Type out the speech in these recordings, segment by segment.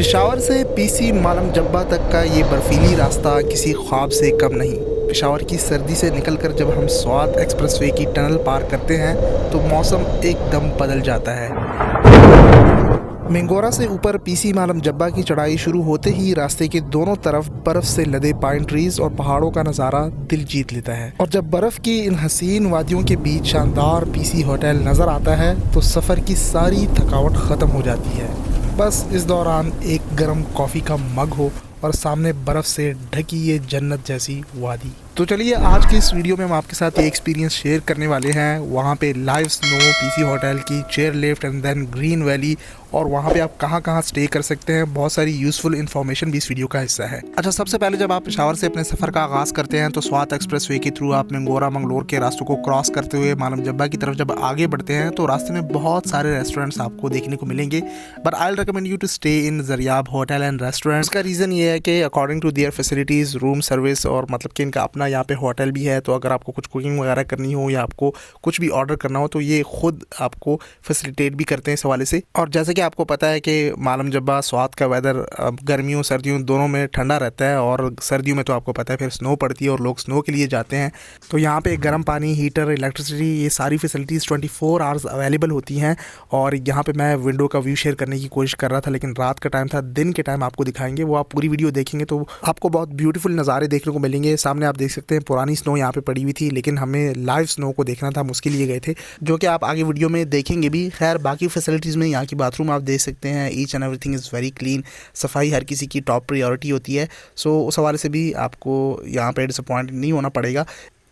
पेशावर से पीसी मालम जब्बा तक का ये बर्फीली रास्ता किसी ख्वाब से कम नहीं। पेशावर की सर्दी से निकलकर जब हम स्वात एक्सप्रेसवे की टनल पार करते हैं तो मौसम एकदम बदल जाता है। मिंगोरा से ऊपर पीसी मालम जब्बा की चढ़ाई शुरू होते ही रास्ते के दोनों तरफ बर्फ से लदे पाइन ट्रीज और पहाड़ों का नज़ारा दिल जीत लेता है। और जब बर्फ की इन हसीन वादियों के बीच शानदार पीसी होटल नज़र आता है तो सफ़र की सारी थकावट ख़त्म हो जाती है। बस इस दौरान एक गर्म कॉफ़ी का मग हो और सामने बर्फ़ से ढकी ये जन्नत जैसी वादी। तो चलिए आज की इस वीडियो में हम आपके साथ ये एक्सपीरियंस शेयर करने वाले हैं वहाँ पे लाइव स्नो, पीसी होटल की chair lift and then green valley, और वहाँ पे आप कहाँ स्टे कर सकते हैं। बहुत सारी यूज़फुल इन्फॉर्मेशन भी इस वीडियो का हिस्सा है। अच्छा, सबसे पहले जब आप पेशावर से अपने सफ़र का आगाज़ करते हैं तो स्वात एक्सप्रेसवे के थ्रू आप मिंगोरा मंगलोर के रास्तों को क्रॉस करते हुए मालम जब्बा की तरफ जब आगे बढ़ते हैं तो रास्ते में बहुत सारे रेस्टोरेंट्स आपको देखने को मिलेंगे, but I will recommend you to stay in Zaryab hotel and restaurant. इसका रीज़न ये है कि according to their facilities, room service और मतलब कि इनका अपना यहाँ पे होटल भी है, तो अगर आपको कुछ कुकिंग वगैरह करनी हो या आपको कुछ भी ऑर्डर करना हो तो ये खुद आपको फैसिलिटेट भी करते हैं इस हवाले से। और जैसे कि आपको पता है कि मालम जब्बा स्वात का वेदर गर्मियों सर्दियों दोनों में ठंडा रहता है, और सर्दियों में तो आपको पता है फिर स्नो पड़ती है और लोग स्नो के लिए जाते हैं। तो यहाँ पे गर्म पानी, हीटर, इलेक्ट्रिसिटी, ये सारी फैसिलिटीज़ 24 आवर्स अवेलेबल होती हैं। और यहाँ पे मैं विंडो का व्यू शेयर करने की कोशिश कर रहा था, लेकिन रात का टाइम था, दिन के टाइम आपको दिखाएंगे, वो आप पूरी वीडियो देखेंगे तो आपको बहुत ब्यूटीफुल नज़ारे देखने को मिलेंगे। सामने आप देख सकते हैं पुरानी स्नो यहाँ पे पड़ी हुई थी, लेकिन हमें लाइव स्नो को देखना था, हम उसके लिए गए थे, जो कि आप आगे वीडियो में देखेंगे भी। खैर, बाकी फैसिलिटीज़ में यहाँ की बाथरूम आप देख सकते हैं, each and everything is very clean. सफाई हर किसी की टॉप प्रायोरिटी होती है, सो उस हवाले से भी आपको यहाँ पे डिसअपॉइंट नहीं होना पड़ेगा।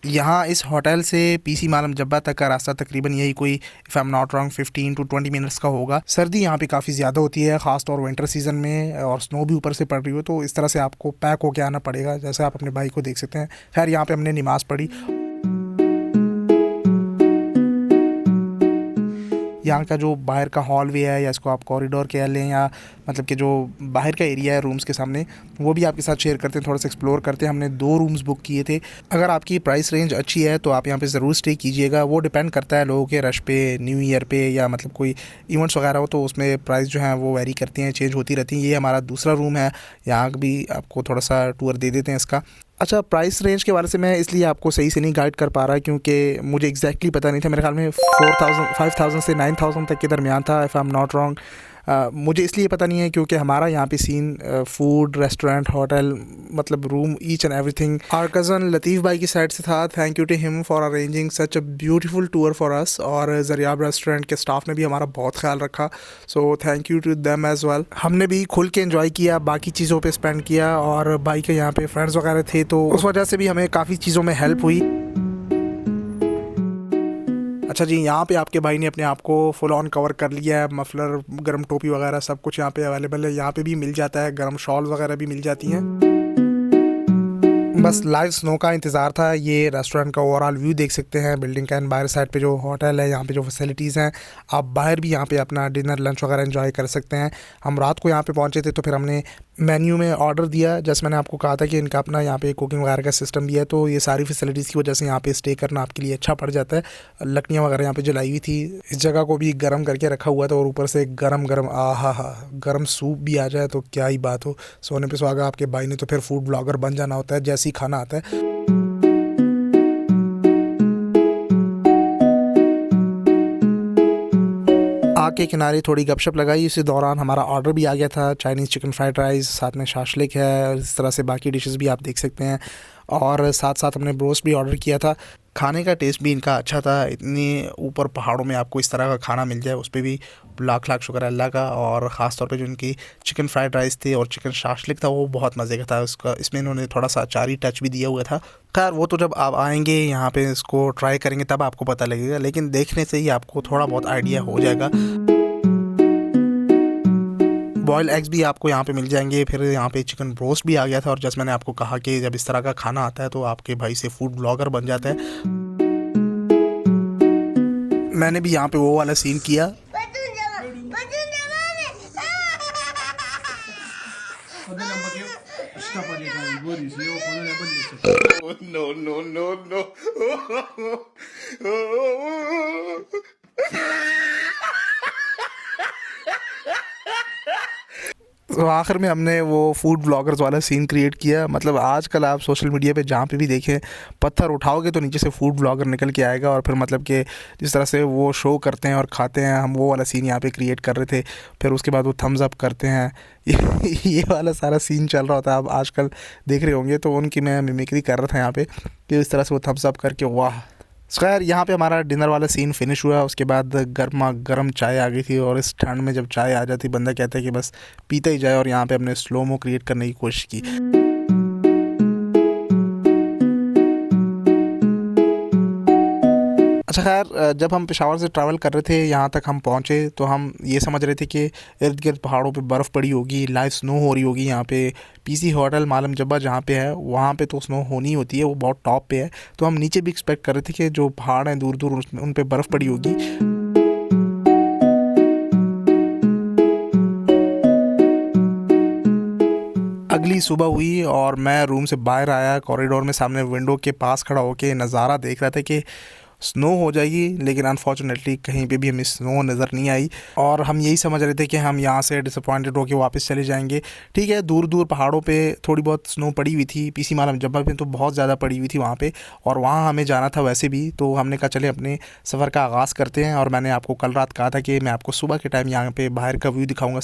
यहाँ इस होटल से पीसी मालम जब्बा तक का रास्ता तकरीबन यही कोई if I am not wrong 15 to 20 minutes का होगा। सर्दी यहाँ पे काफ़ी ज़्यादा होती है, ख़ास तौर विंटर सीज़न में, और स्नो भी ऊपर से पड़ रही हो, तो इस तरह से आपको पैक होके आना पड़ेगा, जैसे आप अपने भाई को देख सकते हैं। खैर, यहाँ पे हमने नमाज़ पढ़ी। यहाँ का जो बाहर का हॉल वे है, या इसको आप कॉरिडोर कह लें, या मतलब कि जो बाहर का एरिया है रूम्स के सामने, वो भी आपके साथ शेयर करते हैं, थोड़ा सा एक्सप्लोर करते हैं। हमने 2 रूम्स बुक किए थे। अगर आपकी प्राइस रेंज अच्छी है तो आप यहाँ पे ज़रूर स्टे कीजिएगा। वो डिपेंड करता है लोगों के रश पे, न्यू ईयर पे, या मतलब कोई इवेंट्स वगैरह हो तो उसमें प्राइस जो है वो वेरी करती हैं, चेंज होती रहती हैं। ये हमारा दूसरा रूम है, यहाँ भी आपको थोड़ा सा टूर दे देते हैं इसका। अच्छा, प्राइस रेंज के बारे से मैं इसलिए आपको सही से नहीं गाइड कर पा रहा क्योंकि मुझे एग्जैक्टली पता नहीं था। मेरे ख्याल में 5000 से 9000 तक के दरमियान था, if I am not wrong. मुझे इसलिए पता नहीं है क्योंकि हमारा यहाँ पे सीन फूड, रेस्टोरेंट, होटल, मतलब room, each and everything our cousin Latif भाई की साइड से था। Thank you to him for arranging such a beautiful tour for us. और जरियाब रेस्टोरेंट के स्टाफ ने भी हमारा बहुत ख्याल रखा, so thank you to them as well. हमने भी खुल के एंजॉय किया, बाकी चीज़ों पे स्पेंड किया, और भाई के यहाँ पे फ्रेंड्स वगैरह थे तो उस वजह से भी हमें काफ़ी चीज़ों में हेल्प हुई। अच्छा जी, यहाँ पे आपके भाई ने अपने आप को फुल ऑन कवर कर लिया है, मफलर, गर्म टोपी वगैरह सब कुछ यहाँ पे अवेलेबल है। यहाँ पे भी मिल जाता है, गर्म शॉल वगैरह भी मिल जाती हैं। बस लाइव स्नो का इंतज़ार था। ये रेस्टोरेंट का ओवरऑल व्यू देख सकते हैं बिल्डिंग का, एंड बाहर साइड पे जो होटल है, यहाँ पे जो फैसिलिटीज़ हैं, आप बाहर भी यहाँ पे अपना डिनर, लंच वगैरह एंजॉय कर सकते हैं। हम रात को यहाँ पे पहुँचे थे तो फिर हमने मेन्यू में ऑर्डर दिया, जैसे मैंने आपको कहा था कि इनका अपना यहाँ पे कुकिंग वगैरह का सिस्टम भी है, तो ये सारी फैसिलिटीज़ की वजह से यहाँ पे स्टे करना आपके लिए अच्छा पड़ जाता है। लकड़ियाँ वगैरह यहाँ पे जलाई हुई थी, इस जगह को भी गर्म करके रखा हुआ था, और ऊपर से गरम गरम, आहा हा, गरम सूप भी आ जाए तो क्या ही बात हो। सोने पे सुहागा, आपके भाई ने तो फिर फूड ब्लॉगर बन जाना होता है जैसे ही खाना आता है। आग के किनारे थोड़ी गपशप लगाई, इसी दौरान हमारा ऑर्डर भी आ गया था, चाइनीज़ चिकन फ्राइड राइस, साथ में शाशलिक है, इस तरह से बाकी डिशेस भी आप देख सकते हैं। और साथ साथ हमने ब्रोस्ट भी ऑर्डर किया था। खाने का टेस्ट भी इनका अच्छा था। इतने ऊपर पहाड़ों में आपको इस तरह का खाना मिल जाए, उस पर भी लाख लाख शुक्र अल्लाह का। और ख़ास तौर पे जो इनकी चिकन फ्राइड राइस थे और चिकन शाशलिक था, वो बहुत मज़े का था। उसका इसमें इन्होंने थोड़ा सा अचारी टच भी दिया हुआ था। खैर, वो तो जब आप आएंगे यहाँ पे इसको ट्राई करेंगे तब आपको पता लगेगा, लेकिन देखने से ही आपको थोड़ा बहुत आइडिया हो जाएगा। बॉयल एग्स भी आपको यहाँ पे मिल जाएंगे। फिर यहाँ पे चिकन रोस्ट भी आ गया था, और जैसे मैंने आपको कहा कि जब इस तरह का खाना आता है तो आपके भाई से फूड ब्लॉगर बन जाता है। मैंने भी यहाँ पे वो वाला सीन किया। No, no, no, no. तो आखिर में हमने वो फूड ब्लॉगर्स वाला सीन क्रिएट किया। मतलब आजकल आप सोशल मीडिया पे जहाँ पे भी देखें, पत्थर उठाओगे तो नीचे से फूड ब्लॉगर निकल के आएगा, और फिर मतलब कि जिस तरह से वो शो करते हैं और खाते हैं, हम वो वाला सीन यहाँ पे क्रिएट कर रहे थे। फिर उसके बाद वो थम्स अप करते हैं ये वाला सारा सीन चल रहा होता है। आप आजकल देख रहे होंगे, तो उनकी मैं मिमिक्री कर रहा था यहाँ पे कि इस तरह से वो थम्स अप करके वाह। खैर यहाँ पे हमारा डिनर वाला सीन फिनिश हुआ। उसके बाद गर्मा गर्म चाय आ गई थी, और इस ठंड में जब चाय आ जाती बंदा कहता है कि बस पीता ही जाए, और यहाँ पे हमने स्लो मो क्रिएट करने की कोशिश की। अच्छा खैर, जब हम पेशावर से ट्रैवल कर रहे थे यहाँ तक हम पहुँचे, तो हम ये समझ रहे थे कि इर्द गिर्द पहाड़ों पे बर्फ़ पड़ी होगी, लाइव स्नो हो रही होगी। यहाँ पे पीसी होटल मालम जब्बा जहाँ पे है, वहाँ पे तो स्नो होनी होती है, वो बहुत टॉप पे है। तो हम नीचे भी एक्सपेक्ट कर रहे थे कि जो पहाड़ हैं दूर दूर उन पे बर्फ़ पड़ी होगी। अगली सुबह हुई और मैं रूम से बाहर आया, कॉरिडोर में सामने विंडो के पास खड़ा होकर नज़ारा देख रहा था कि स्नो हो जाएगी, लेकिन अनफॉर्चुनेटली कहीं पे भी हमें स्नो नज़र नहीं आई। और हम यही समझ रहे थे कि हम यहाँ से डिसअपॉइंटेड होकर वापस चले जाएंगे। ठीक है, दूर दूर पहाड़ों पे थोड़ी बहुत स्नो पड़ी हुई थी, पीसी मालम जब्बा पे तो बहुत ज़्यादा पड़ी हुई थी वहाँ पे, और वहाँ हमें जाना था वैसे भी। तो हमने कहा चले अपने सफ़र का आगाज़ करते हैं। और मैंने आपको कल रात कहा था कि मैं आपको सुबह के टाइम यहाँ पे बाहर का व्यू दिखाऊँगा।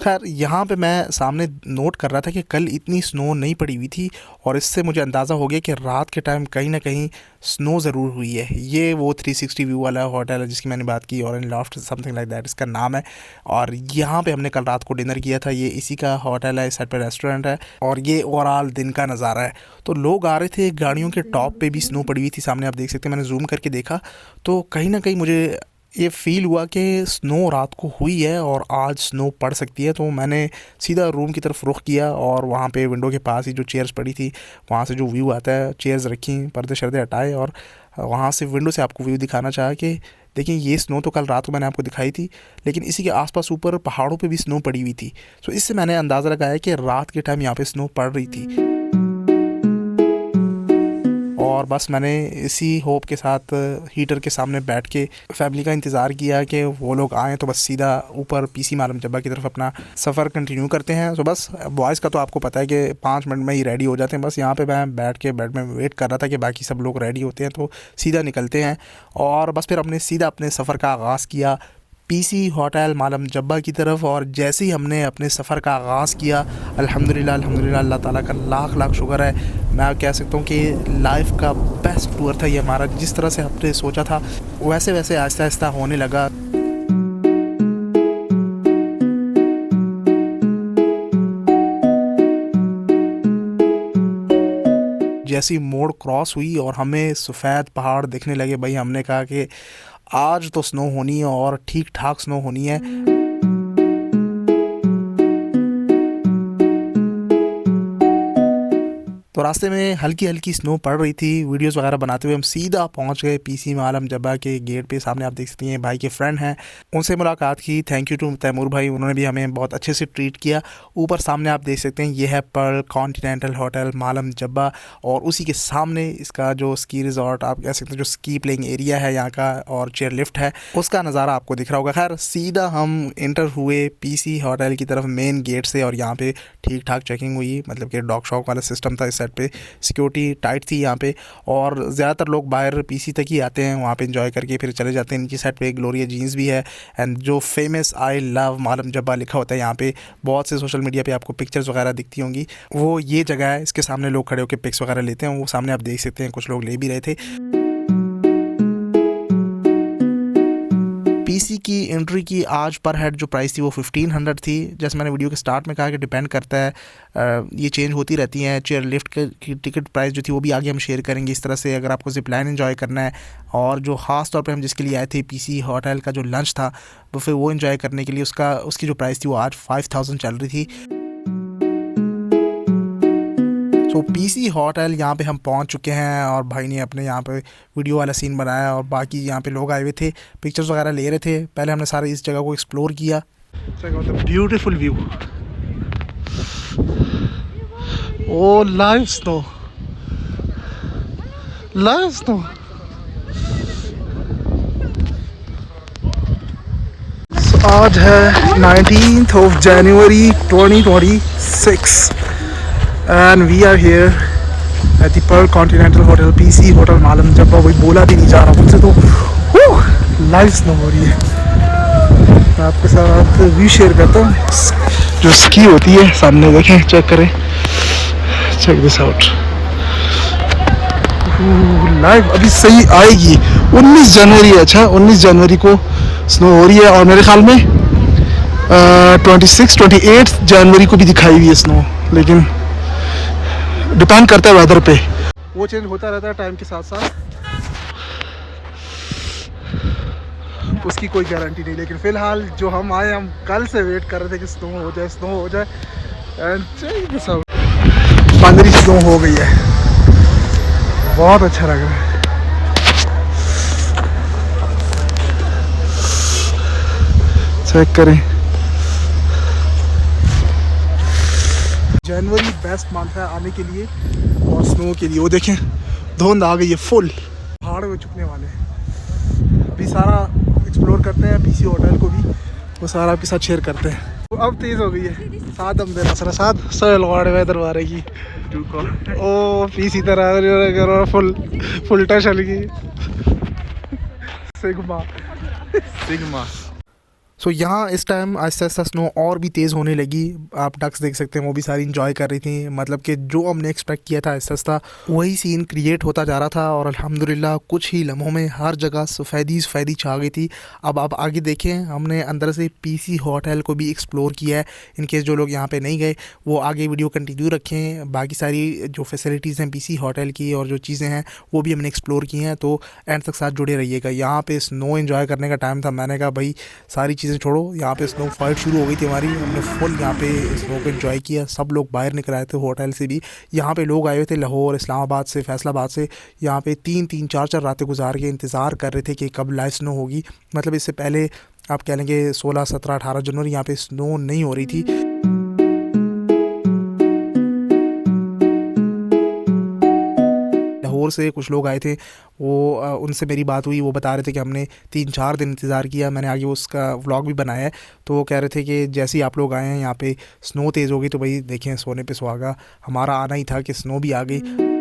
खैर यहाँ पे मैं सामने नोट कर रहा था कि कल इतनी स्नो नहीं पड़ी हुई थी, और इससे मुझे अंदाज़ा हो गया कि रात के टाइम कहीं ना कहीं स्नो ज़रूर हुई है। ये वो 360 व्यू वाला होटल है जिसकी मैंने बात की, orange loft something like that इसका नाम है। और यहाँ पे हमने कल रात को डिनर किया था। ये इसी का होटल है, इस साइड पर रेस्टोरेंट है, और ये ओवरऑल दिन का नज़ारा है। तो लोग आ रहे थे, गाड़ियों के टॉप पे भी स्नो पड़ी हुई थी, सामने आप देख सकते हैं। मैंने जूम करके देखा तो कहीं ना कहीं मुझे ये फ़ील हुआ कि स्नो रात को हुई है और आज स्नो पड़ सकती है। तो मैंने सीधा रूम की तरफ रुख किया, और वहाँ पे विंडो के पास ही जो चेयर्स पड़ी थी, वहाँ से जो व्यू आता है, चेयर्स रखी, पर्दे शर्दे हटाए, और वहाँ से विंडो से आपको व्यू दिखाना चाहा कि देखिए ये स्नो तो कल रात को मैंने आपको दिखाई थी, लेकिन इसी के आसपास ऊपर पहाड़ों पे भी स्नो पड़ी हुई थी। तो इससे मैंने अंदाज़ा लगाया कि रात के टाइम यहाँ पे स्नो पड़ रही थी। और बस मैंने इसी होप के साथ हीटर के सामने बैठ के फैमिली का इंतज़ार किया कि वो लोग आएँ तो बस सीधा ऊपर पीसी मालम जब्बा की तरफ अपना सफ़र कंटिन्यू करते हैं। तो बस बॉयज़ का तो आपको पता है कि 5 मिनट में ही रेडी हो जाते हैं। बस यहाँ पे मैं बैठ के बेड में वेट कर रहा था कि बाकी सब लोग रेडी होते हैं तो सीधा निकलते हैं। और बस फिर हमने सीधा अपने सफ़र का आगाज़ किया पीसी होटल मालम जब्बा की तरफ। और जैसे ही हमने अपने सफ़र का आगाज़ किया, अल्हम्दुलिल्लाह अल्हम्दुलिल्लाह, अल्लाह ताला का लाख लाख शुक्र है, मैं कह सकता हूँ कि लाइफ का बेस्ट टूर था ये हमारा। जिस तरह से हमने सोचा था वैसे वैसे आहिस्ता आहिस्ता होने लगा। जैसी मोड़ क्रॉस हुई और हमें सफ़ेद पहाड़ दिखने लगे, भाई हमने कहा कि आज तो स्नो होनी है और ठीक ठाक स्नो होनी है। तो रास्ते में हल्की हल्की स्नो पड़ रही थी। वीडियोस वगैरह बनाते हुए हम सीधा पहुंच गए पीसी मालम जब्बा के गेट पे। सामने आप देख सकते हैं भाई के फ्रेंड हैं, उनसे मुलाकात की। थैंक यू टू तैमूर भाई, उन्होंने भी हमें बहुत अच्छे से ट्रीट किया। ऊपर सामने आप देख सकते हैं ये है पर्ल कॉन्टिनेंटल होटल मालम जब्बा, और उसी के सामने इसका जो स्की रिजॉर्ट आप कह सकते हैं, जो स्की प्लेइंग एरिया है यहाँ का, और चेयर लिफ्ट है, उसका नज़ारा आपको दिख रहा होगा। खैर सीधा हम इंटर हुए पीसी होटल की तरफ मेन गेट से, और यहाँ पे ठीक ठाक चेकिंग हुई, मतलब कि डॉग शॉक वाला सिस्टम था। साइड पे सिक्योरिटी टाइट थी यहाँ पे, और ज़्यादातर लोग बाहर पीसी तक ही आते हैं, वहाँ पे एंजॉय करके फिर चले जाते हैं। नीचे साइड पे ग्लोरिया जीन्स भी है, एंड जो फेमस आई लव मालम जब्बा लिखा होता है यहाँ पे, बहुत से सोशल मीडिया पे आपको पिक्चर्स वगैरह दिखती होंगी, वो ये जगह है। इसके सामने लोग खड़े होकर पिक्स वगैरह लेते हैं, वो सामने आप देख सकते हैं कुछ लोग ले भी रहे थे। पीसी की एंट्री की आज पर हेड जो प्राइस थी वो 1500 थी। जैसे मैंने वीडियो के स्टार्ट में कहा कि डिपेंड करता है, ये चेंज होती रहती हैं। चेयर लिफ्ट की टिकट प्राइस जो थी वो भी आगे हम शेयर करेंगे। इस तरह से अगर आपको ज़िप लाइन एंजॉय करना है, और जो ख़ास तौर पे हम जिसके लिए आए थे पीसी होटल का जो लंच था वो फिर वो एंजॉय करने के लिए, उसकी जो प्राइस थी वो आज 5000 चल रही थी। तो पीसी होटल यहाँ पे हम पहुँच चुके हैं, और भाई ने अपने यहाँ पे वीडियो वाला सीन बनाया, और बाकी यहाँ पे लोग आए हुए थे, पिक्चर्स वगैरह ले रहे थे। पहले हमने सारे इस जगह को एक्सप्लोर किया। ब्यूटीफुल व्यू, ओ लाइव स्नो, लाइव स्नो। आज है 19th of January 2026 and we are here at the Pearl Continental Hotel, PC hotel Malam Jabba. वही बोला भी नहीं जा रहा मुझसे, तो लाइव स्नो हो रही है। मैं आपके साथ व्यू शेयर करता हूँ। जो स्की होती है सामने देखें, चेक करें, चेक दिस आउट। लाइव अभी सही आएगी 19 जनवरी। अच्छा 19 जनवरी को स्नो हो रही है और मेरे ख्याल में 28 जनवरी को भी दिखाई हुई है स्नो, लेकिन डिपेंड करता है वेदर पे। वो चेंज होता रहता है टाइम के साथ साथ, उसकी कोई गारंटी नहीं। लेकिन फ़िलहाल जो हम आए, हम कल से वेट कर रहे थे कि स्नो हो जाए, स्नो हो जाए। एंड फाइनली स्नो हो गई है, बहुत अच्छा लग रहा है। चेक करें, जनवरी बेस्ट मंथ है आने के लिए और स्नो के लिए। वो देखें धुंध आ गई है फुल, पहाड़ में चुकने वाले हैं। अभी सारा एक्सप्लोर करते हैं पीसी होटल को भी, वो सारा आपके साथ शेयर करते हैं। तो अब तेज़ हो गई है, साथ हम देना सर साथ सोयल वाड़े वेदर वारे की ओ पीसी तरह फुल टच हल्की सिग्मा। सो यहाँ इस टाइम आहिस्ता आहिस्ता स्नो और भी तेज़ होने लगी। आप डक्स देख सकते हैं, वो भी सारी इंजॉय कर रही थी। मतलब कि जो हमने एक्सपेक्ट किया था आहिस्ता आहिस्ता वही सीन क्रिएट होता जा रहा था और अल्हम्दुलिल्लाह कुछ ही लम्हों में हर जगह सफ़ेदी छा गई थी। अब आप आगे देखें, हमने अंदर से पीसी होटल को भी एक्सप्लोर किया है। इन केस जो लोग यहाँ पे नहीं गए वो आगे वीडियो कंटिन्यू रखें। बाकी सारी जो फैसिलिटीज़ हैं पीसी होटल की और जो चीज़ें हैं वो भी हमने एक्सप्लोर की हैं, तो एंड तक साथ जुड़े रहिएगा। यहाँ पर स्नो इन्जॉय करने का टाइम था, मैंने कहा भाई सारी चीज़ें छोड़ो। यहाँ पे स्नो फाइट शुरू हो गई थी हमारी, हमने फुल यहाँ पे स्नो को एंजॉय किया। सब लोग बाहर निकल आए थे होटल से भी। यहाँ पे लोग आए हुए थे लाहौर, इस्लामाबाद से, फैसलाबाद से। यहाँ पे 3-3, 4-4 रातें गुजार के इंतज़ार कर रहे थे कि कब लाइव स्नो होगी। मतलब इससे पहले आप कह लेंगे 16, 17, 18 जनवरी यहाँ पे स्नो नहीं हो रही थी। लाहौर से कुछ लोग आए थे, वो उनसे मेरी बात हुई। वो बता रहे थे कि हमने 3-4 दिन इंतज़ार किया। मैंने आगे उसका व्लॉग भी बनाया है। तो वो कह रहे थे कि जैसे ही आप लोग आए हैं यहाँ पे स्नो तेज़ हो गई, तो भाई देखें सोने पे सुहागा, हमारा आना ही था कि स्नो भी आ गई।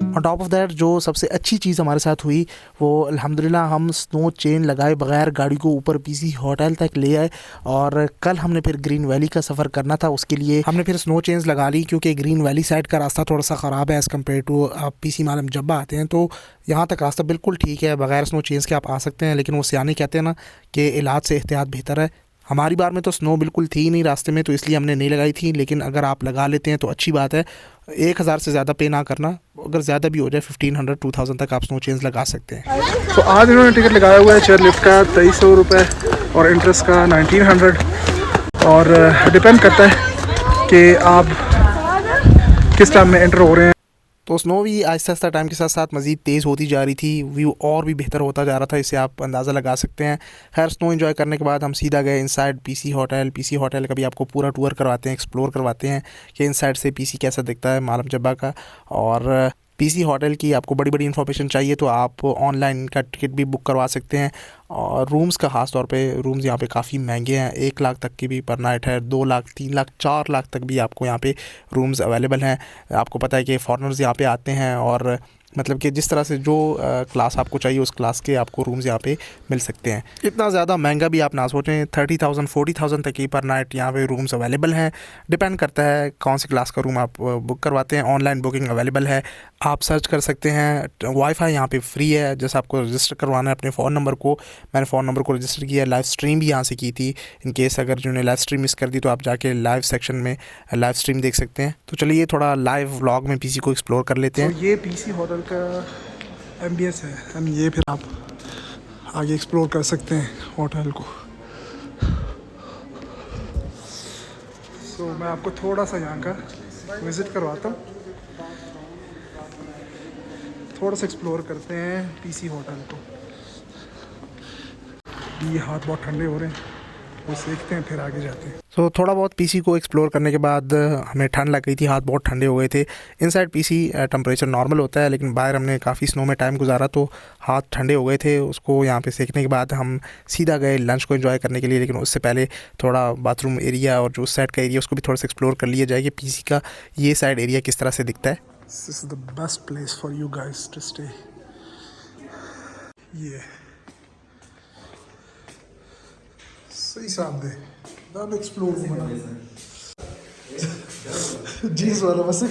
ऑन टॉप ऑफ दैट जो सबसे अच्छी चीज़ हमारे साथ हुई वो अल्हम्दुलिल्लाह हम स्नो चेन लगाए बगैर गाड़ी को ऊपर पीसी होटल तक ले आए। और कल हमने फिर ग्रीन वैली का सफ़र करना था, उसके लिए हमने फिर स्नो चेन्स लगा ली, क्योंकि ग्रीन वैली साइड का रास्ता थोड़ा सा ख़राब है एज़ कम्पेयर टू आप पीसी मालम जब्बा आते हैं। तो यहाँ तक रास्ता बिल्कुल ठीक है, बगैर स्नो चेन्स के आप आ सकते हैं। लेकिन वो सियाने कहते हैं ना कि इलाज से एहतियात बेहतर है। हमारी बार में तो स्नो बिल्कुल थी नहीं रास्ते में, तो इसलिए हमने नहीं लगाई थी। लेकिन अगर आप लगा लेते हैं तो अच्छी बात है। 1000 से ज़्यादा पे ना करना, अगर ज़्यादा भी हो जाए 1500-2000 तक आप स्नो चेन्स लगा सकते हैं। तो आज इन्होंने टिकट लगाया हुआ है चेयर लिफ्ट का 2300 रुपये और इंटरेस्ट का 1900। और डिपेंड करता है कि आप किस टाइम में एंटर हो रहे हैं। तो स्नो भी आहिस्ता आहिस्ता टाइम के साथ साथ मज़ीद तेज़ होती जा रही थी, व्यू और भी बेहतर होता जा रहा था, इससे आप अंदाज़ा लगा सकते हैं। खैर स्नो एंजॉय करने के बाद हम सीधा गए inside PC hotel. PC hotel का भी आपको पूरा टूर करवाते हैं, एक्सप्लोर करवाते हैं कि इनसाइड से पीसी कैसा दिखता है मालम जब्बा का। और पीसी होटल की आपको बड़ी बड़ी इन्फॉर्मेशन चाहिए तो आप ऑनलाइन का टिकट भी बुक करवा सकते हैं। और रूम्स का ख़ास तौर पे रूम्स यहाँ पे काफ़ी महंगे हैं, 1 लाख तक की भी पर नाइट है, 2 लाख, 3 लाख, 4 लाख तक भी आपको यहाँ पे रूम्स अवेलेबल हैं। आपको पता है कि फॉरेनर्स यहाँ पे आते हैं और मतलब कि जिस तरह से जो क्लास आपको चाहिए उस क्लास के आपको रूम्स यहाँ पे मिल सकते हैं। इतना ज़्यादा महंगा भी आप ना सोचें, 30,000 40,000 तक की पर नाइट यहाँ पे रूम्स अवेलेबल हैं। डिपेंड करता है कौन सी क्लास का रूम आप बुक करवाते हैं। ऑनलाइन बुकिंग अवेलेबल है, आप सर्च कर सकते हैं। वाईफाई यहाँ पे फ्री है, जैसे आपको रजिस्टर करवाना है अपने फ़ोन नंबर को। मैंने फ़ोन नंबर को रजिस्टर किया, लाइव स्ट्रीम भी यहाँ से की थी। इन केस अगर जिन्होंने लाइव स्ट्रीम मिस कर दी तो आप जाके लाइव सेक्शन में लाइव स्ट्रीम देख सकते हैं। तो चलिए थोड़ा लाइव व्लॉग में पीसी को एक्सप्लोर कर लेते हैं। तो ये पीसी होटल का एम्बियंस है एंड ये फिर आप आगे एक्सप्लोर कर सकते हैं होटल को। सो मैं आपको थोड़ा सा यहाँ का विज़िट करवाता हूँ, थोड़ा सा एक्सप्लोर करते हैं पीसी होटल को। ये हाथ बहुत ठंडे हो रहे हैं, वो सीखते हैं फिर आगे जाते हैं। तो थोड़ा बहुत पीसी को एक्सप्लोर करने के बाद हमें ठंड लग गई थी, हाथ बहुत ठंडे हो गए थे। इनसाइड पीसी टेम्परेचर नॉर्मल होता है, लेकिन बाहर हमने काफ़ी स्नो में टाइम गुजारा तो हाथ ठंडे हो गए थे। उसको यहाँ पे सेकने के बाद हम सीधा गए लंच को एंजॉय करने के लिए, लेकिन उससे पहले थोड़ा बाथरूम एरिया और जो उस साइड का एरिया उसको भी थोड़ा सा एक्सप्लोर कर लिया जाए कि पीसी का ये साइड एरिया किस तरह से दिखता है। This is the best place for you guys to stay. ये सही साहब दे जीन्स वाला बस।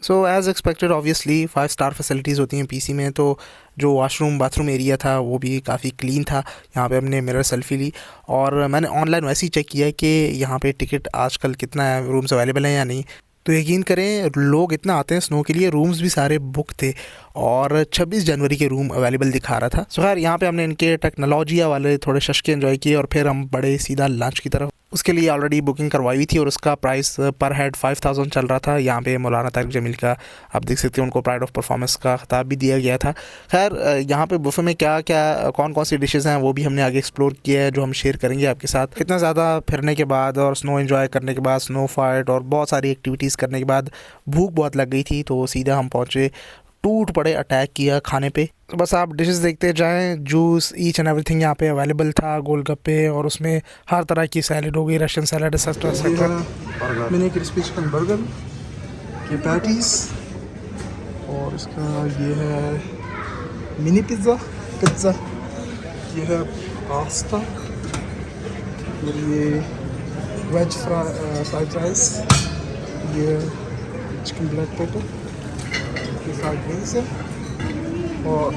So as expected obviously 5 star facilities होती हैं पीसी में, तो जो वॉशरूम बाथरूम एरिया था वो भी काफ़ी क्लीन था। यहाँ पे हमने मिरर सेल्फी ली और मैंने ऑनलाइन वैसे ही चेक किया है कि यहाँ पे टिकट आजकल कितना है, रूम्स अवेलेबल हैं या नहीं। तो यकीन करें लोग इतना आते हैं स्नो के लिए, रूम्स भी सारे बुक थे और 26 जनवरी के रूम अवेलेबल दिखा रहा था। सो खैर यहाँ पे हमने इनके टेक्नोलॉजिया वाले थोड़े शशके एंजॉय किए और फिर हम बड़े सीधा लंच की तरफ। उसके लिए ऑलरेडी बुकिंग करवाई हुई थी और उसका प्राइस पर हेड 5000 चल रहा था। यहाँ पे मौलाना तारिक जमील का आप देख सकते हैं, उनको प्राइड ऑफ परफॉर्मेंस का खिताब भी दिया गया था। खैर यहाँ पे बुफे में क्या क्या कौन कौन सी डिशेज़ हैं वो भी हमने आगे एक्सप्लोर किया है, जो हम शेयर करेंगे आपके साथ। इतना ज़्यादा फिरने के बाद और स्नो एंजॉय करने के बाद, स्नो फाइट और बहुत सारी एक्टिविटीज़ करने के बाद भूख बहुत लग गई थी, तो सीधा हम पहुँचे, टूट पड़े, अटैक किया खाने पे। तो बस आप डिशेस देखते जाएं, जूस ईच एंड एवरीथिंग यहाँ पे अवेलेबल था, गोलगप्पे और उसमें हर तरह की सैलड हो गई, Russian salad etcetera. Mini crispy chicken burger, ये पैटीज और इसका ये है मिनी पिज़्ज़ा, ये है पास्ता और ये वेज फ्राइड राइस, ये चिकन ब्लैक पेपर, ये फ्राइड विंग्स है और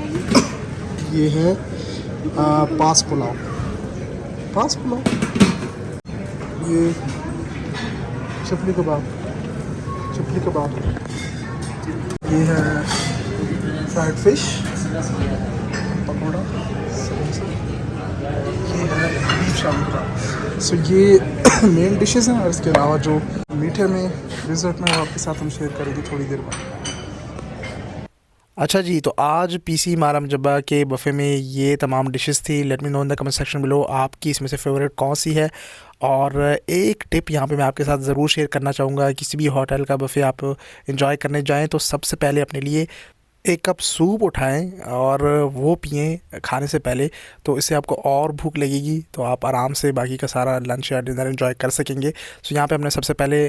ये है पास पुलाव, ये चपली कबाब, ये है फ्राइड फिश पकौड़ा, ये है बीफ शामी कबाब। सो ये मेन डिशेज़ हैं और इसके अलावा जो मीठे में डिज़र्ट में आपके साथ हम शेयर करेंगे थोड़ी देर बाद। अच्छा जी, तो आज पीसी मालम जब्बा के बफ़े में ये तमाम डिशेस थी। Let me know in the comment section below आपकी इसमें से फेवरेट कौन सी है। और एक टिप यहाँ पे मैं आपके साथ ज़रूर शेयर करना चाहूँगा, किसी भी होटल का बफ़े आप एंजॉय करने जाएँ तो सबसे पहले अपने लिए एक कप सूप उठाएं और वो पिएं खाने से पहले, तो इससे आपको और भूख लगेगी, तो आप आराम से बाकी का सारा लंच या डिनर एंजॉय कर सकेंगे। सो यहाँ पे हमने सबसे पहले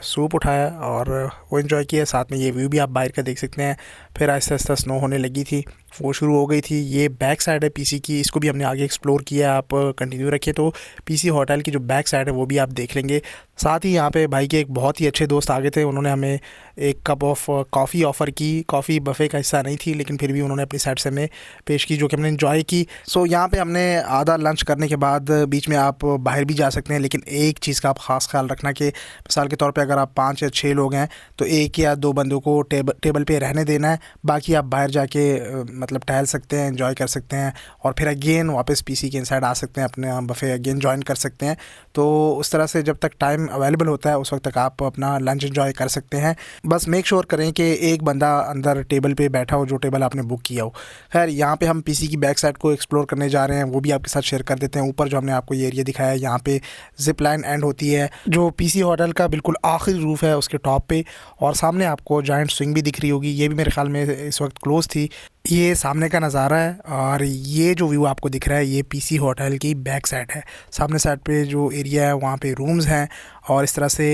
सूप उठाया और वो एंजॉय किया, साथ में ये व्यू भी आप बाहर का देख सकते हैं। फिर आहिस्ता आहिस्ता स्नो होने लगी थी, वो शुरू हो गई थी। ये बैक साइड है पीसी की, इसको भी हमने आगे एक्सप्लोर किया। आप कंटिन्यू रखिए तो पीसी होटल की जो बैक साइड है वो भी आप देख लेंगे। साथ ही यहाँ पे भाई के एक बहुत ही अच्छे दोस्त आ गए थे, उन्होंने हमें एक कप ऑफ कॉफ़ी ऑफ़र की। कॉफ़ी बफ़े का हिस्सा नहीं थी, लेकिन फिर भी उन्होंने अपनी साइड से हमें पेश की, जो कि हमने एंजॉय की। सो यहाँ पे हमने आधा लंच करने के बाद बीच में आप बाहर भी जा सकते हैं, लेकिन एक चीज़ का आप ख़ास ख्याल रखना कि मिसाल के तौर पे अगर आप 5 या 6 लोग हैं तो 1 या 2 बंदों को टेबल पे रहने देना है, बाकी आप बाहर जाके मतलब टहल सकते हैं, एंजॉय कर सकते हैं और फिर अगेन वापस पीसी के इनसाइड आ सकते हैं, अपने बफ़े अगेन ज्वाइन कर सकते हैं। तो उस तरह से जब तक टाइम अवेलेबल होता है उस वक्त तक आप अपना लंच एंजॉय कर सकते हैं। बस मेक श्योर करें कि एक बंदा अंदर टेबल पे बैठा हो जो टेबल आपने बुक किया हो। खैर यहाँ पे हम पीसी की बैक साइड को एक्सप्लोर करने जा रहे हैं, वो भी आपके साथ शेयर कर देते हैं। ऊपर जो हमने आपको ये एरिया दिखाया है, यहाँ पे जिप लाइन एंड होती है, जो पीसी होटल का बिल्कुल आखिरी रूफ है उसके टॉप पे, और सामने आपको जायंट स्विंग भी दिख रही होगी, ये भी मेरे ख्याल में इस वक्त क्लोज थी। ये सामने का नज़ारा है और ये जो व्यू आपको दिख रहा है ये पीसी होटल की बैक साइड है। सामने साइड पे जो एरिया है वहाँ पे रूम्स हैं और इस तरह से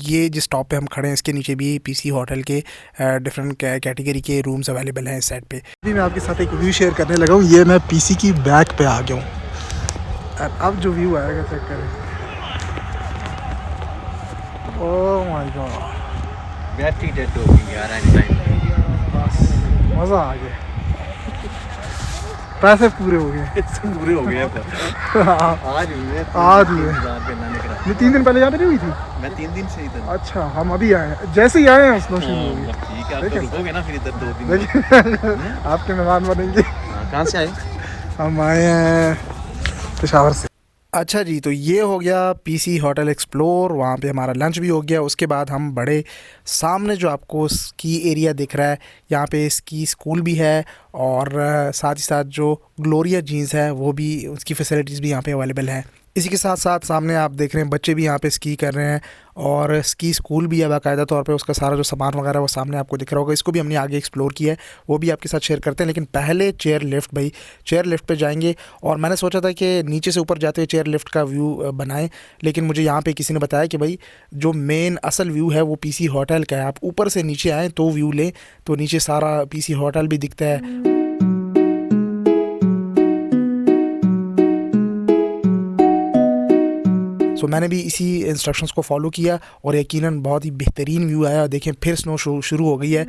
ये जिस टॉप पे हम खड़े हैं इसके नीचे भी पीसी होटल के डिफरेंट कैटेगरी के रूम्स अवेलेबल हैं इस साइड पे। अभी मैं आपके साथ एक व्यू शेयर करने लगा हूँ, ये मैं पीसी की बैक पे आ गया हूँ। अब जो व्यू आएगा चेक करें, oh my God, battery dead हो गई यार, मज़ा आ गया, पैसे पूरे हो गए। पूरे हो गए आज ये 3 दिन पहले यहाँ पे नहीं हुई थी। मैं 3 दिन से इधर। अच्छा, हम अभी आए हैं, जैसे ही आए हैं स्नो शुरू हो गई। ठीक है, आप तो रुकोगे ना फिर इधर 2 दिन। आपके मेहमान बनेंगे। कहाँ से आए? हम आए हैं पेशावर से। अच्छा जी, तो ये हो गया पीसी होटल एक्सप्लोर, वहाँ पे हमारा लंच भी हो गया। उसके बाद हम बड़े सामने जो आपको स्की एरिया दिख रहा है, यहाँ पे स्की स्कूल भी है और साथ ही साथ जो ग्लोरिया जीन्स है वो भी, उसकी फैसिलिटीज़ भी यहाँ पे अवेलेबल है। इसी के साथ साथ सामने आप देख रहे हैं बच्चे भी यहाँ पे स्की कर रहे हैं और स्की स्कूल भी है बाकायदा तौर पे। उसका सारा जो सामान वगैरह वो सामने आपको दिख रहा होगा। इसको भी हमने आगे एक्सप्लोर किया है, वो भी आपके साथ शेयर करते हैं। लेकिन पहले चेयर लिफ्ट, भाई चेयर लिफ्ट पे जाएंगे। और मैंने सोचा था कि नीचे से ऊपर जाते हुए चेयर लिफ्ट का व्यू बनाएं, लेकिन मुझे यहाँ पे किसी ने बताया कि भाई जो मेन असल व्यू है वो पीसी होटल का है। आप ऊपर से नीचे आएँ तो व्यू लें तो नीचे सारा पीसी होटल भी दिखता है। सो मैंने भी इसी इंस्ट्रक्शंस को फॉलो किया और यकीनन बहुत ही बेहतरीन व्यू आया। देखें फिर स्नो शुरू हो गई है।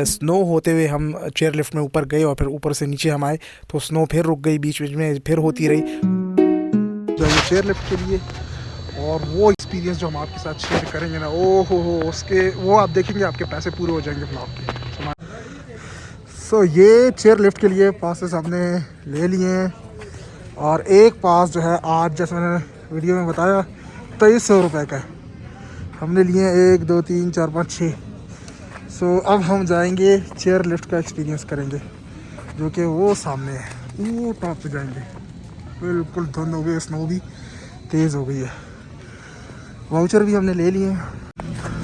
स्नो होते हुए हम चेयर लिफ्ट में ऊपर गए और फिर ऊपर से नीचे हम आए तो स्नो फिर रुक गई, बीच बीच में फिर होती रही चेयर लिफ्ट के लिए। और वो एक्सपीरियंस जो हम आपके साथ शेयर करेंगे ना, ओ हो उसके वो आप देखेंगे, आपके पैसे पूरे हो जाएंगे ब्लॉग के। सो ये चेयर लिफ्ट के लिए पासेस हमने ले लिए हैं और एक पास जो है आज जैसे मैंने वीडियो में बताया 2300 रुपये का है। हमने लिए 1 2 3 4 5 6। सो अब हम जाएंगे चेयर लिफ्ट का एक्सपीरियंस करेंगे जो कि वो सामने है, वो टॉप पे जाएंगे। बिल्कुल धुंध हो गई, स्नो भी तेज़ हो गई है। वाउचर भी हमने ले लिए हैं।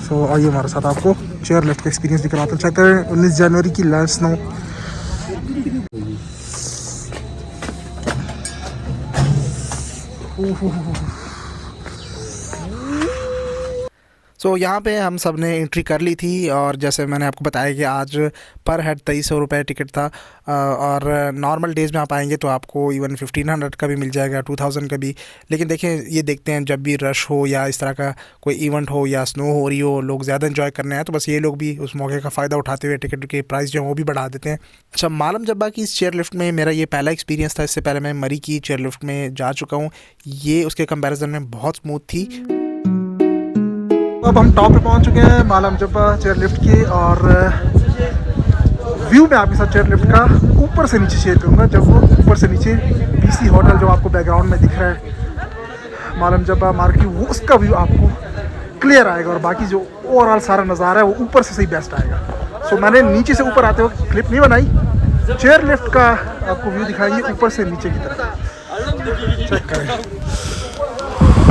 सो आइए हमारे साथ आपको चेयर लिफ्ट का एक्सपीरियंस दिखलाते हैं। चेक करें 19 जनवरी की लाइव स्नो। सो यहाँ पे हम सब ने एंट्री कर ली थी और जैसे मैंने आपको बताया कि आज पर हेड 2300 रुपये टिकट था। और नॉर्मल डेज़ में आप आएंगे तो आपको इवन 1500 का भी मिल जाएगा, 2000 का भी। लेकिन देखें ये देखते हैं जब भी रश हो या इस तरह का कोई इवेंट हो या स्नो हो रही हो, लोग ज़्यादा एंजॉय करने आए तो बस ये लोग भी उस मौके का फ़ायदा उठाते हुए टिकट के प्राइस जो है वो भी बढ़ा देते हैं। अच्छा, मालम जब्बा की इस चेयर लिफ्ट में मेरा ये पहला एक्सपीरियंस था। इससे पहले मैं मरी की चेयर लिफ्ट में जा चुका हूँ, ये उसके कंपैरिजन में बहुत स्मूथ थी। अब हम टॉप पे पहुंच चुके हैं मालम जब्बा चेयर लिफ्ट की और व्यू में आपके साथ चेयर लिफ्ट का ऊपर से नीचे शेयर करूंगा। जब वो ऊपर से नीचे पीसी होटल जो आपको बैकग्राउंड में दिख रहा है मालम जब्बा मार्केट, वो उसका व्यू आपको क्लियर आएगा और बाकी जो ओवरऑल सारा नज़ारा है वो ऊपर से सही बेस्ट आएगा। सो मैंने नीचे से ऊपर आते हुए क्लिप नहीं बनाई, चेयर लिफ्ट का आपको व्यू दिखाएंगे ऊपर से नीचे की तरफ। चेक करें,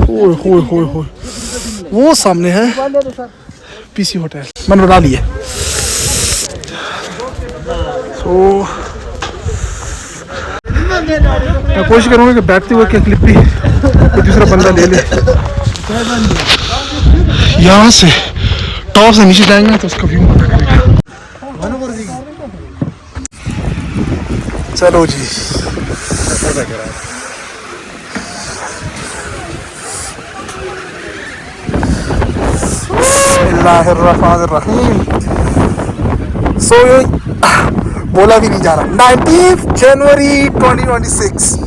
ओए होए होए होए, वो सामने है पीसी होटल, मैंने बना लिया। सो मैं कोशिश करूँगा कि बैठते हुए क्या क्लिप भी कोई दूसरा बंदा ले ले। यहाँ से टॉप से नीचे जाएंगे तो उसका व्यू पता करेगा। चलो जी, बिस्मिल्लाहिर्रहमानिर्रहीम। सो बोला भी नहीं जा रहा, 19 जनवरी 2026।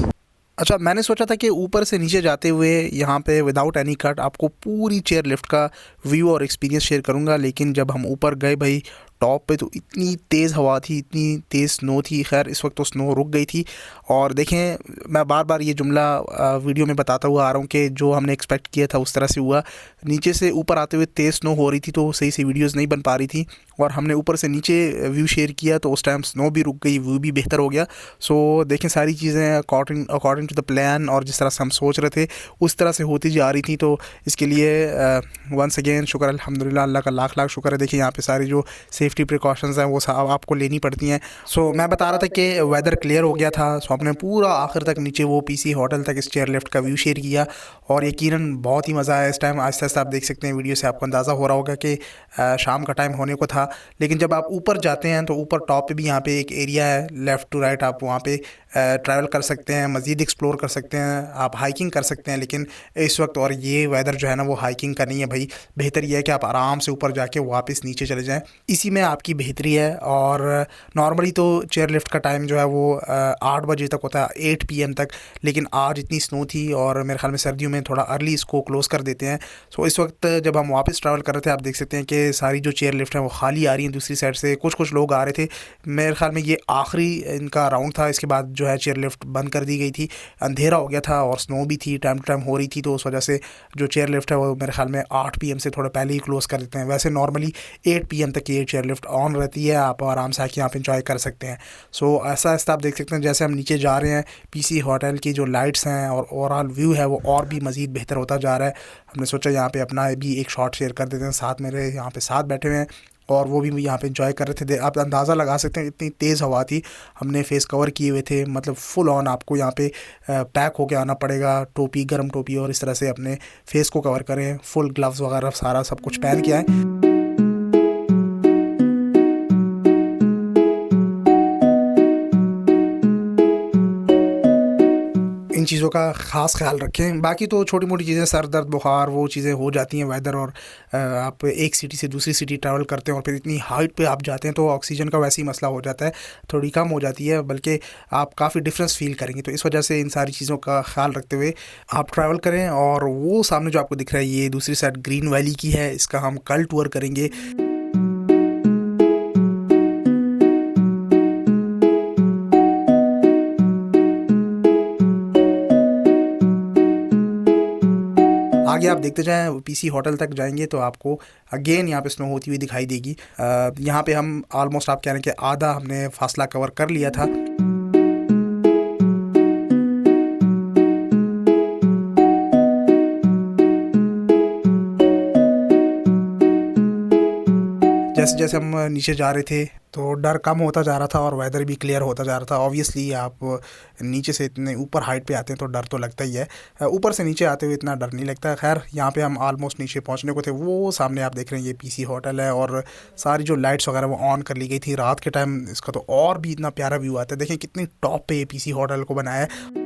अच्छा, मैंने सोचा था कि ऊपर से नीचे जाते हुए यहाँ पे विदाउट एनी कट आपको पूरी चेयर लिफ्ट का व्यू और एक्सपीरियंस शेयर करूँगा, लेकिन जब हम ऊपर गए भाई टॉप पे तो इतनी तेज़ हवा थी, इतनी तेज़ स्नो थी। खैर इस वक्त तो स्नो रुक गई थी। और देखें, मैं बार बार ये जुमला वीडियो में बताता हुआ आ रहा हूँ कि जो हमने एक्सपेक्ट किया था उस तरह से हुआ। नीचे से ऊपर आते हुए तेज़ स्नो हो रही थी तो सही से वीडियोज़ नहीं बन पा रही थी, और हमने ऊपर से नीचे व्यू शेयर किया तो उस टाइम स्नो भी रुक गई, व्यू भी बेहतर हो गया। सो देखें, सारी चीज़ें अकॉर्डिंग टू द प्लान और जिस तरह से हम सोच रहे थे उस तरह से होती जा रही थी। तो इसके लिए वंस अगेन शुक्र अल्हम्दुलिल्लाह, अल्लाह का लाख लाख शुक्र है। देखिए यहाँ पे सारी जो सेफ्टी प्रिकॉशंस हैं वो सब आपको लेनी पड़ती हैं। सो मैं बता रहा था कि वेदर क्लियर हो गया था, सो हमने पूरा आखिर तक नीचे वो पीसी होटल तक इस चेयर लिफ्ट का व्यू शेयर किया और यकीनन बहुत ही मज़ा आया इस टाइम। आहिस्ता आहिस्ता आप देख सकते हैं वीडियो से आपको अंदाज़ा हो रहा होगा कि शाम का टाइम होने को था। लेकिन जब आप ऊपर जाते हैं तो ऊपर टॉप पे भी यहाँ पे एक एरिया है, लेफ़्ट टू राइट आप वहाँ पे ट्रैवल कर सकते हैं, मज़ीद एक्सप्लोर कर सकते हैं, आप हाइकिंग कर सकते हैं। लेकिन इस वक्त और ये वेदर जो है ना वो हाइकिंग का नहीं है भाई। बेहतर यह है कि आप आराम से ऊपर जाके वापस नीचे चले जाएं, इसी में आपकी बेहतरी है। और नॉर्मली तो चेयर लिफ्ट का टाइम जो है वो 8 बजे तक होता है, 8 PM तक। लेकिन आज इतनी स्नो थी और मेरे ख्याल में सर्दियों में थोड़ा अर्ली इसको क्लोज़ कर देते हैं। सो इस वक्त जब हम वापस ट्रैवल कर रहे थे आप देख सकते हैं कि सारी जो चेयर लिफ्ट है वो खाली खाली आ रही हैं दूसरी साइड से, कुछ कुछ लोग आ रहे थे। मेरे ख्याल में ये आखिरी इनका राउंड था, इसके बाद जो है चेयर लिफ्ट बंद कर दी गई थी। अंधेरा हो गया था और स्नो भी थी, टाइम टू टाइम हो रही थी, तो उस वजह से जो चेयर लिफ्ट है वो मेरे ख्याल में 8 PM से थोड़ा पहले ही क्लोज़ कर देते हैं। वैसे नॉर्मली 8 PM तक ये चेयर लिफ्ट ऑन रहती है, आप आराम से आके यहाँ पे इंजॉय कर सकते हैं। सो ऐसा ऐसा आप देख सकते हैं जैसे हम नीचे जा रहे हैं, पीसी होटल की जो लाइट्स हैं और ओवरऑल व्यू है वो और भी मज़ीद बेहतर होता जा रहा है। हमने सोचा यहाँ पे अपना भी एक शॉट शेयर कर देते हैं। साथ मेरे यहाँ पे साथ बैठे हुए हैं और वो भी यहाँ पे इंजॉय कर रहे थे। आप अंदाज़ा लगा सकते हैं इतनी तेज़ हवा थी, हमने फेस कवर किए हुए थे, मतलब फुल ऑन आपको यहाँ पे पैक होके आना पड़ेगा, टोपी, गर्म टोपी, और इस तरह से अपने फेस को कवर करें, फुल ग्लव्स वगैरह सारा सब कुछ पहन के आए। इन चीज़ों का ख़ास ख्याल रखें। बाकी तो छोटी मोटी चीज़ें, सर दर्द, बुखार, वो चीज़ें हो जाती हैं वेदर, और आप एक सिटी से दूसरी सिटी ट्रैवल करते हैं और फिर इतनी हाइट पे आप जाते हैं तो ऑक्सीजन का वैसे ही मसला हो जाता है, थोड़ी कम हो जाती है, बल्कि आप काफ़ी डिफरेंस फील करेंगे। तो इस वजह से इन सारी चीज़ों का ख्याल रखते हुए आप ट्रैवल करें। और वो सामने जो आपको दिख रहा है ये दूसरी साइड ग्रीन वैली की है, इसका हम कल टूर करेंगे। आगे आप देखते जाएं, पीसी होटल तक जाएंगे तो आपको अगेन यहाँ पे स्नो होती हुई दिखाई देगी। यहाँ पे हम ऑलमोस्ट आप कह रहे हैं कि आधा हमने फासला कवर कर लिया था। जैसे जैसे हम नीचे जा रहे थे तो डर कम होता जा रहा था और वेदर भी क्लियर होता जा रहा था। ऑब्वियसली आप नीचे से इतने ऊपर हाइट पे आते हैं तो डर तो लगता ही है, ऊपर से नीचे आते हुए इतना डर नहीं लगता। खैर यहाँ पे हम ऑलमोस्ट नीचे पहुँचने को थे। वो सामने आप देख रहे हैं ये पीसी होटल है और सारी जो लाइट्स वगैरह वो ऑन कर ली गई थी रात के टाइम। इसका तो और भी इतना प्यारा व्यू आता है। देखें कितनी टॉप पे ये पीसी होटल को बनाया है।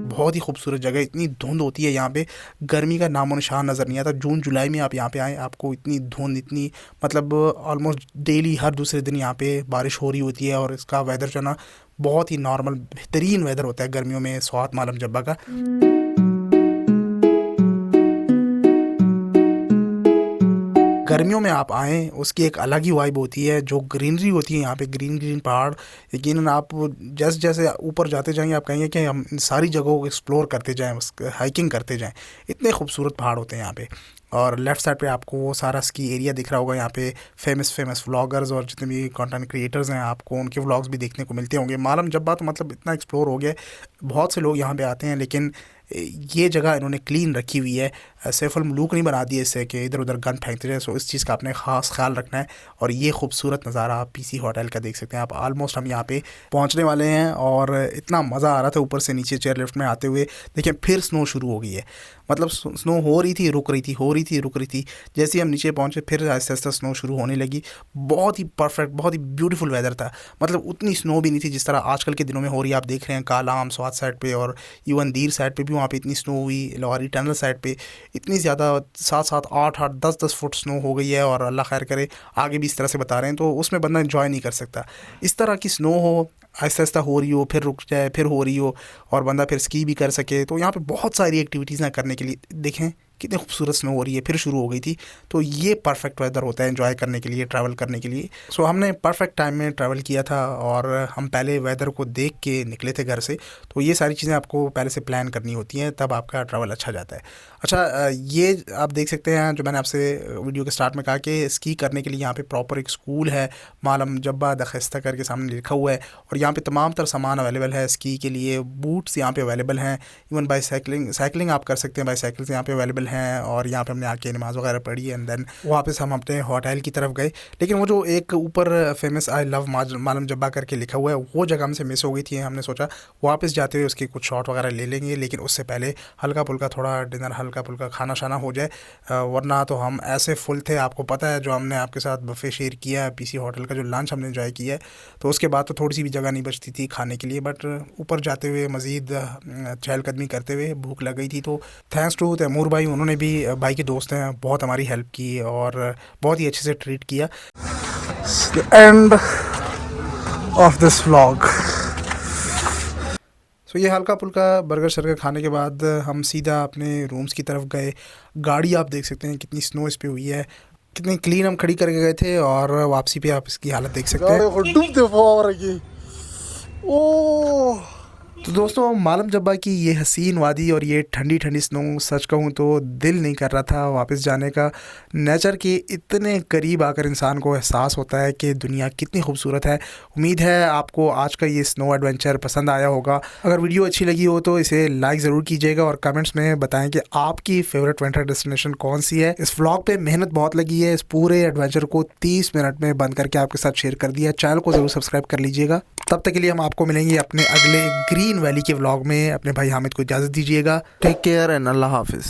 बहुत ही खूबसूरत जगह। इतनी धुंध होती है यहाँ पे, गर्मी का नामो निशान नज़र नहीं आता। जून जुलाई में आप यहाँ पे आएँ, आपको इतनी धुंध, इतनी मतलब ऑलमोस्ट डेली हर दूसरे दिन यहाँ पे बारिश हो रही होती है। और इसका वेदर जो है ना बहुत ही नॉर्मल बेहतरीन वेदर होता है गर्मियों में स्वात मालम जब्बा का। गर्मियों में आप आएँ उसकी एक अलग ही वाइब होती है। जो ग्रीनरी होती है यहाँ पे, ग्रीन ग्रीन पहाड़, यकीनन आप जैसे जैसे ऊपर जाते जाएंगे आप कहेंगे कि हम इन सारी जगहों को एक्सप्लोर करते जाएं, हाइकिंग करते जाएं। इतने खूबसूरत पहाड़ होते हैं यहाँ पे। और लेफ़्ट साइड पे आपको वो सारा स्की एरिया दिख रहा होगा। यहाँ पे फेमस व्लॉगर्स और जितने भी कंटेंट क्रिएटर्स हैं आपको उनके व्लॉग्स भी देखने को मिलते होंगे। मालम जब्बा तो मतलब इतना एक्सप्लोर हो गया, बहुत से लोग यहाँ पे आते हैं, लेकिन ये जगह इन्होंने क्लीन रखी हुई है, सैफुल मलूक नहीं बना दिए इससे कि इधर उधर गंद फेंकते जाए। सो इस चीज़ का आपने ख़ास ख्याल रखना है। और ये खूबसूरत नज़ारा आप पीसी होटल का देख सकते हैं। आप ऑलमोस्ट हम यहाँ पे पहुँचने वाले हैं और इतना मज़ा आ रहा था ऊपर से नीचे चेयर लिफ्ट में आते हुए। देखिए फिर स्नो शुरू हो गई है, मतलब स्नो हो रही थी रुक रही थी, हो रही थी रुक रही थी। जैसे ही हम नीचे पहुँचे फिर आहिस्ता आहिस्ता स्नो शुरू होने लगी। बहुत ही परफेक्ट, बहुत ही ब्यूटीफुल वेदर था। मतलब उतनी स्नो भी नहीं थी जिस तरह आजकल के दिनों में हो रही है। आप देख रहे हैं कालाम स्वात साइड पे और इवन दीर साइड पे भी वहाँ पे इतनी स्नो हुई। लोहारी टनल साइड पे इतनी ज़्यादा 7-7, 8-8, 10-10 फुट स्नो हो गई है। और अल्लाह खैर करे आगे भी इस तरह से बता रहे हैं, तो उसमें बंदा एंजॉय नहीं कर सकता। इस तरह की स्नो हो, आहिस्ता आहिस्ता हो रही हो, फिर रुक जाए, फिर हो रही हो, और बंदा फिर स्की भी कर सके। तो यहाँ पे बहुत सारी एक्टिविटीज़ हैं करने के लिए। देखें कितनी खूबसूरत स्नो हो रही है, फिर शुरू हो गई थी। तो ये परफेक्ट वेदर होता है एंजॉय करने के लिए, ट्रैवल करने के लिए। सो हमने परफेक्ट टाइम में ट्रैवल किया था और हम पहले वेदर को देख के निकले थे घर से। तो ये सारी चीज़ें आपको पहले से प्लान करनी होती हैं, तब आपका ट्रैवल अच्छा जाता है। अच्छा, ये आप देख सकते हैं जो मैंने आपसे वीडियो के स्टार्ट में कहा कि स्की करने के लिए यहाँ पे प्रॉपर एक स्कूल है, मालम जब्बा दखस्ता करके सामने लिखा हुआ है। और यहाँ पे तमाम तरह सामान अवेलेबल है स्की के लिए। बूट्स यहाँ पे अवेलेबल हैं, इवन साइकिलिंग आप कर सकते हैं, बाईसाइकिल्स यहाँ पे अवेलेबल हैं। और यहाँ पे हमने आके नमाज़ वगैरह पढ़ी एंड देन वापस हम अपने होटल की तरफ गए। लेकिन वो जो एक ऊपर फेमस आई लव मालम जब्बा करके लिखा हुआ है वो जगह हमसे मिस हो गई थी। हमने सोचा वापस जाते हुए उसके कुछ शॉट वगैरह ले लेंगे, लेकिन उससे पहले हल्का फुल्का थोड़ा डिनर, हल्का फुल्का खाना शाना हो जाए, वरना तो हम ऐसे फुल थे। आपको पता है जो हमने आपके साथ बफे शेयर किया है, पीसी होटल का जो लंच हमने एंजॉय किया है, तो उसके बाद तो थोड़ी सी भी जगह नहीं बचती थी खाने के लिए। बट ऊपर जाते हुए मज़ीद चहलकदमी करते हुए भूख लग गई थी। तो थैंक्स टू तैमूर भाई, उन्होंने भी, भाई के दोस्त हैं, बहुत हमारी हेल्प की और बहुत ही अच्छे से ट्रीट किया। End of this vlog. So तो ये हल्का फुल्का बर्गर शर्गर खाने के बाद हम सीधा अपने रूम्स की तरफ गए। गाड़ी आप देख सकते हैं कितनी स्नो इस पे हुई है, कितनी क्लीन हम खड़ी करके गए थे, और वापसी पे आप इसकी हालत देख सकते हैं। तो दोस्तों मालम जब्बा की ये हसीन वादी और ये ठंडी ठंडी स्नो, सच कहूँ तो दिल नहीं कर रहा था वापस जाने का। नेचर के इतने करीब आकर इंसान को एहसास होता है कि दुनिया कितनी खूबसूरत है। उम्मीद है आपको आज का ये स्नो एडवेंचर पसंद आया होगा। अगर वीडियो अच्छी लगी हो तो इसे लाइक ज़रूर कीजिएगा और कमेंट्स में बताएं कि आपकी फेवरेट विंटर डेस्टिनेशन कौन सी है। इस व्लॉग पे मेहनत बहुत लगी है, इस पूरे एडवेंचर को 30 मिनट में बंद करके आपके साथ शेयर कर दिया। चैनल को ज़रूर सब्सक्राइब कर लीजिएगा। तब तक के लिए हम आपको मिलेंगे अपने अगले ग्रीन वैली के व्लॉग में। अपने भाई हामिद को इजाज़त दीजिएगा। टेक केयर एंड अल्लाह हाफिज़।